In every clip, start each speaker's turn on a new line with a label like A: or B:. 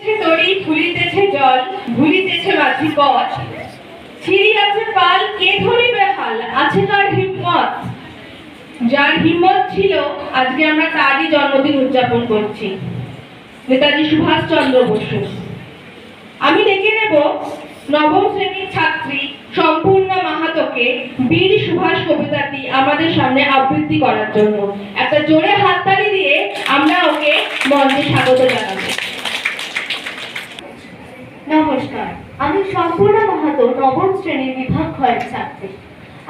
A: তরি ফুলিতেছে জল, ভুলিতেছে মাঝি পথ, ছিড়িয়াছে পাল, কে ধরিবে হাল, আছে কার হিম্মত? যার হিম্মত ছিল, আজকে আমরা তারই জন্মদিন উদযাপন করছি, নেতাজি সুভাষচন্দ্র বসু। আমি ডেকে নেব নবম শ্রেণীর ছাত্রী সম্পূর্ণ মাহাতোকে বীর সুভাষ কবিতাটি আমাদের সামনে আবৃত্তি করার জন্য। একটা জোরে হাততালি দিয়ে আমরা ওকে মঞ্চে স্বাগত জানাবো।
B: নমস্কার, আমি সম্পূর্ণা মাহাতো নবম শ্রেণীর বিভাগ ক্ষয়ের ছাত্রী।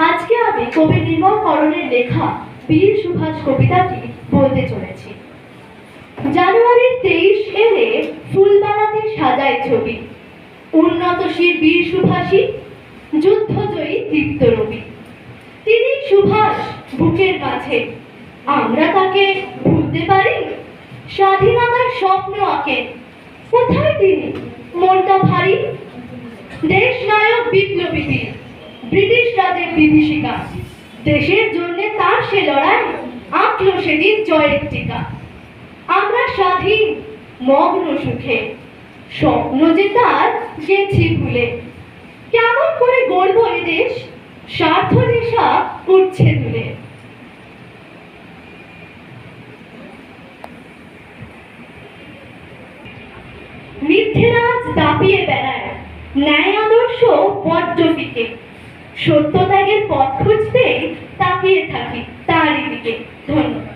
B: আজকে আমি কবি নির্মল করণের লেখা বীর সুভাষ কবিতাটি বলতে চলেছি। জানুয়ারির 23 এলে ফুলবালাতে সাজায় ছবি, উন্নতশীল বীর সুভাষী, যুদ্ধজয়ী দীপ্ত রবি। তিনি সুভাষ বুকের মাঝে, আমরা তাকে ভুলতে পারি? স্বাধীনতার স্বপ্ন আঁকেন, কোথায় তিনি মনটা ভারী? দেশ নায়ক বিপ্লবী বীর, ব্রিটিশ রাজের বিভীষিকা, দেশের জন্য তার সে লড়াই, আঁকলো সেদিন জয়ের টিকা। আমরা স্বাধীন মগ্ন সুখে, স্বপ্ন যে তার গেছি ভুলে। কেমন করে গড়ব এ দেশ, স্বার্থ নেশা উঠছে তুলে। মিথ্যেরাজ দাপিয়ে বেড়ায়, ন্যায় আদর্শ বড্ড ফিকে, সত্য ত্যাগের পথ খুঁজতে তাকিয়ে থাকি তারই দিকে। ধন্যবাদ।